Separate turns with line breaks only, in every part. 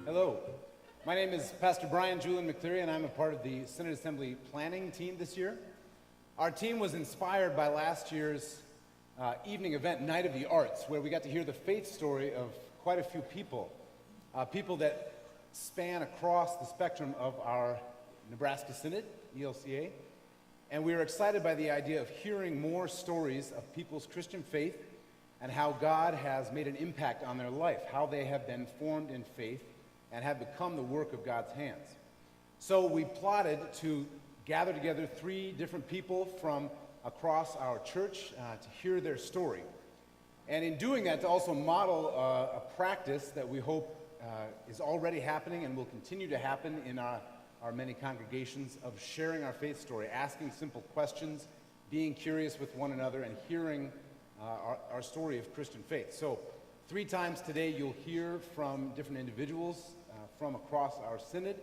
Hello, my name is Pastor Brian Julian McCleary, and I'm a part of the Synod Assembly planning team this year. Our team was inspired by last year's evening event, Night of the Arts, where we got to hear the faith story of quite a few people, people that span across the spectrum of our Nebraska Synod, ELCA, and we were excited by the idea of hearing more stories of people's Christian faith and how God has made an impact on their life, how they have been formed in faith and have become the work of God's hands. So we plotted to gather together 3 different people from across our church to hear their story. And in doing that, to also model a practice that we hope is already happening and will continue to happen in our many congregations of sharing our faith story, asking simple questions, being curious with one another, and hearing our story of Christian faith. So 3 times today you'll hear from different individuals from across our synod,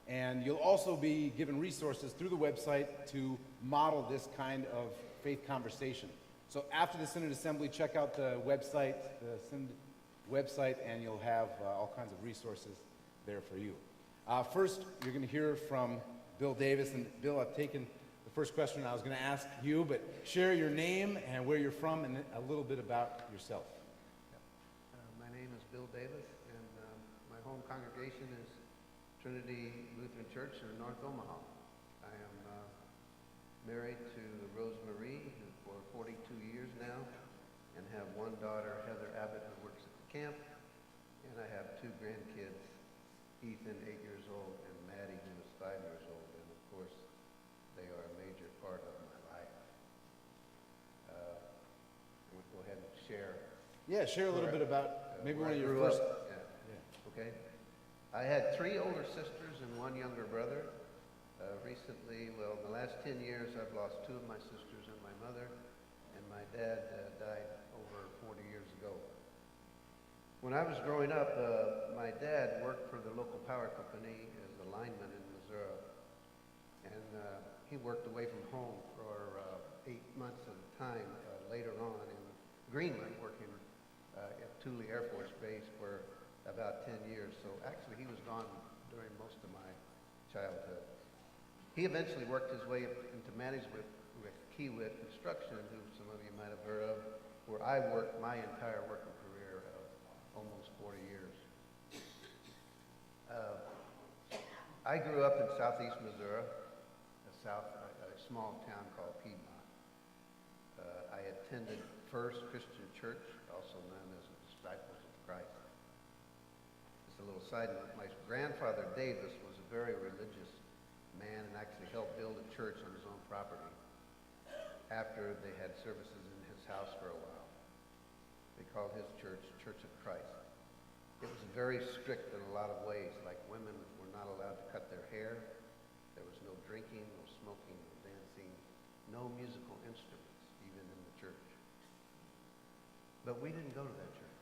and you'll also be given resources through the website to model this kind of faith conversation. So after the Synod Assembly, check out the website, and you'll have all kinds of resources there for you. First, you're going to hear from Bill Davis. And Bill, I've taken the first question I was going to ask you, but share your name and where you're from and a little bit about yourself.
My name is Bill Davis, and my home congregation is Trinity Lutheran Church in North Omaha. I am married to Rosemarie for 42 years now, and have one daughter, Heather Abbott, who works at the camp, and I have 2 grandkids, Ethan, 8 years old, and Maddie, who is 5 years old, and of course, they are a major part of my life. We'll go ahead and share.
Yeah, share a little bit about maybe one of your first.
Okay. I had 3 older sisters and 1 younger brother. Recently, well, in the last 10 years, I've lost 2 of my sisters and my mother, and my dad died over 40 years ago. When I was growing up, my dad worked for the local power company as a lineman in Missouri, and he worked away from home for 8 months at a time later on in Greenland, working at Thule Air Force Base for about 10 years. So actually he was gone during most of my childhood. He eventually worked his way up into management with Kiewit Construction, who some of you might have heard of, where I worked my entire working career of almost 40 years. I grew up in southeast Missouri, a small town called Piedmont. I attended First Christian Church, also known as the Disciples of Christ. Just a little side note, my grandfather Davis was a very religious man and actually helped build a church on his own property after they had services in his house for a while. They called his church Church of Christ. It was very strict in a lot of ways, like women were not allowed to cut their hair, there was no drinking, no smoking, no dancing, no musical instruments, even in the church. But we didn't go to that church.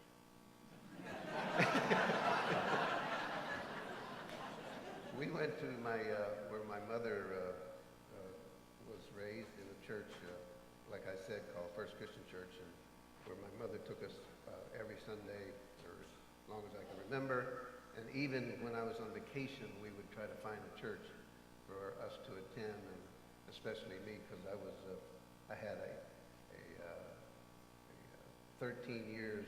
We went to where my mother was raised in a church, like I said, called First Christian Church, and where my mother took us every Sunday for as long as I can remember. And even when I was on vacation, we would try to find a church for us to attend, and especially me, because I had a 13 years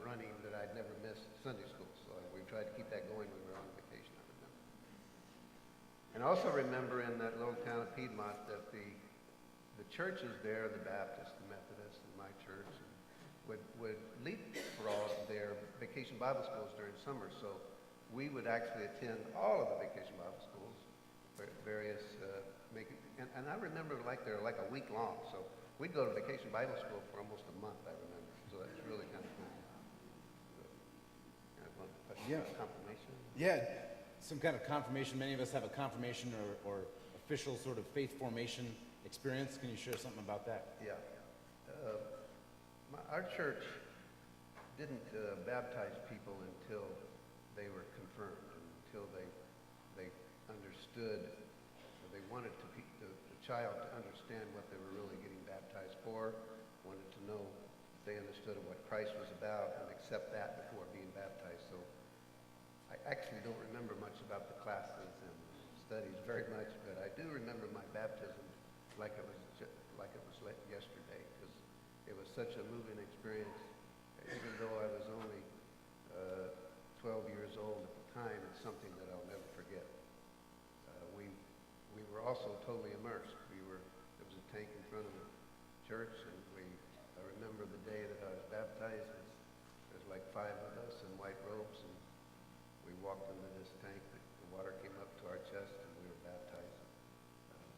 running that I'd never missed Sunday school. So we tried to keep that going when we were on vacation, I remember. And I also remember in that little town of Piedmont that the churches there, the Baptist, the Methodist, and my church, would leapfrog their vacation Bible schools during summer. So we would actually attend all of the vacation Bible schools, various, and I remember they're like a week long. So we'd go to vacation Bible school for almost a month, I remember. So that's really kind of cool.
Yeah.
Confirmation?
Yeah, some kind of confirmation. Many of us have a confirmation or official sort of faith formation experience. Can you share something about that?
Yeah. Our church didn't baptize people until they were confirmed, until they understood, or they wanted the child to understand what they were really getting baptized for, wanted they understood what Christ was about and accept that before being baptized. So I actually don't remember much about the classes and studies very much, but I do remember my baptism like it was like yesterday, because it was such a moving experience. Even though I was only 12 years old at the time, it's something that I'll never forget. We were also totally immersed. There was a tank in front of the church, and I remember the day that I was baptized. There's like 5 of us in white robes, and we walked into this tank. The water came up to our chest, and we were baptized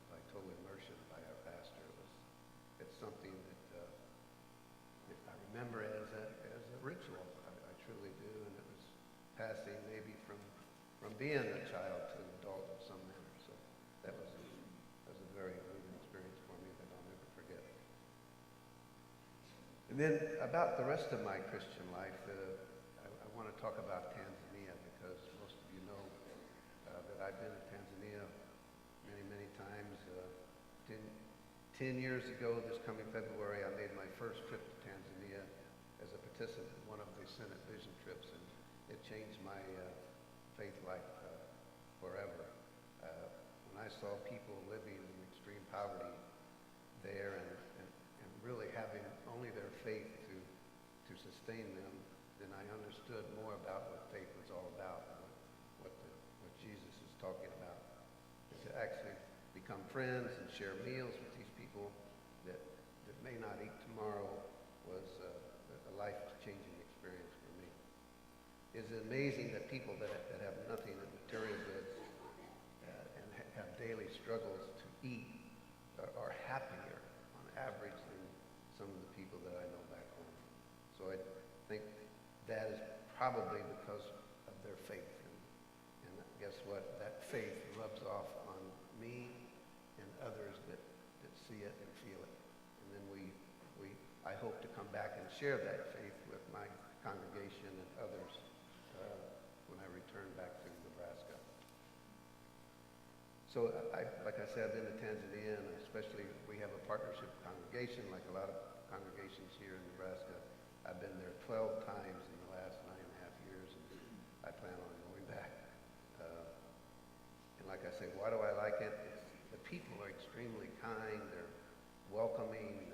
by total immersion by our pastor. It's something that I remember as a ritual. I truly do, and it was passing maybe from being a child to an adult in some manner. So that was a very moving experience for me that I'll never forget. And then about the rest of my Christian life, I want to talk about Tanzania, because most of you know that I've been to Tanzania many, many times. 10 years ago, this coming February, I made my first trip to Tanzania as a participant in one of the Synod Vision trips, and it changed my faith life forever. When I saw people living in extreme poverty there and really having only their faith to sustain them, then I understood more about what faith was all about, and what Jesus is talking about. And to actually become friends and share meals with these people that may not eat tomorrow was a life-changing experience for me. It's amazing that people that have nothing in material goods and have daily struggles to eat are happier on average than some of the people that I know back home. So I think that is probably because of their faith. And guess what? That faith rubs off on me and others that see it and feel it. And then I hope to come back and share that faith with my congregation and others when I return back to Nebraska. So like I said, I've been to Tanzania, and especially we have a partnership congregation, like a lot of congregations here in Nebraska. I've been there 12 times in the last 9.5 years, and I plan on going back. And like I say, why do I like it? The people are extremely kind. They're welcoming.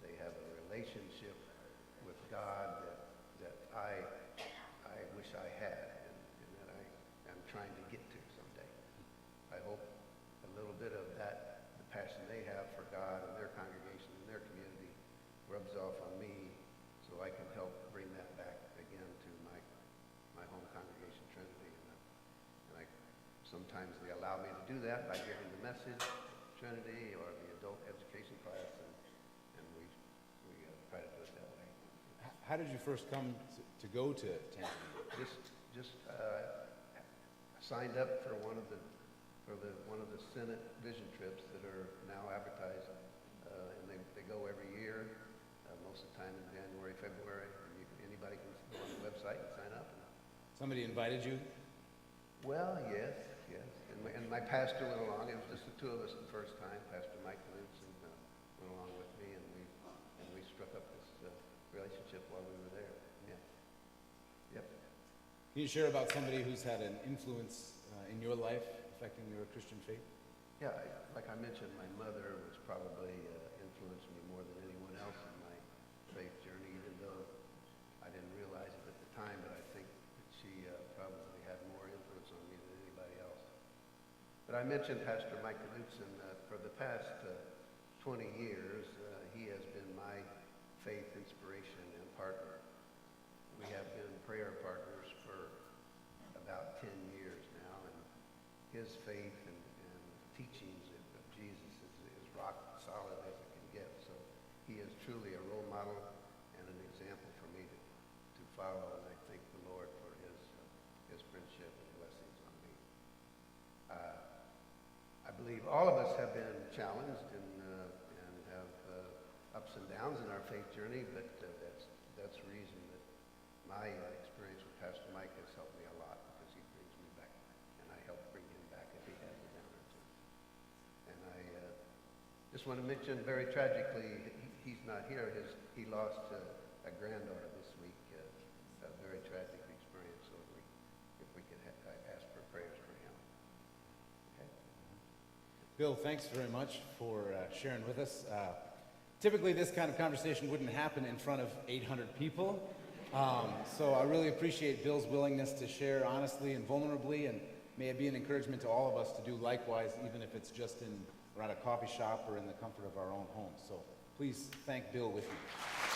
They have a relationship with God that I wish I had, and that I am trying to get to someday. I hope a little bit of that, the passion they have for God and their congregation and their community, rubs off on me, so I can help bring that back again to my home congregation, Trinity. And sometimes they allow me to do that by giving the message, Trinity, or the adult education class, and we try to do it that way.
How did you first come to go to Tanzania?
Just signed up for one of the Synod Vision trips that are now advertised, and they go every year, most of the time in January, February. And anybody can go on the website and sign up.
Somebody invited you?
Well, yes. And my pastor went along. It was just the two of us the first time. Pastor Mike Knudsen went along with me, and we struck up this relationship while we were there. Yeah. Yep.
Can you share about somebody who's had an influence in your life affecting your Christian faith?
Yeah, like I mentioned, my mother was probably influenced me more than anyone else in my faith journey, even though I didn't realize it at the time, but I think that she probably had more influence on me than anybody else. But I mentioned Pastor Mike Knudsen. For the past 20 years, he has been my faith inspiration and partner. We have been prayer partners for about 10 years now, and his faith and teachings of Jesus is rock solid as it can get. So he is truly a role model and an example for me to follow, and I thank the Lord for his friendship and blessings on me. I believe all of us have been challenged and have ups and downs in our faith journey, but that's the reason that my experience with Pastor Mike has helped me a lot, because he brings me back, and I help bring him back if he has a down or two. And I just want to mention, very tragically, he's not here. he lost a granddaughter this week, a very tragic experience. So if we could ask for prayers for him. Okay.
Bill, thanks very much for sharing with us. Typically, this kind of conversation wouldn't happen in front of 800 people. So I really appreciate Bill's willingness to share honestly and vulnerably, and may it be an encouragement to all of us to do likewise, even if it's just around a coffee shop or in the comfort of our own homes. So please thank Bill with you.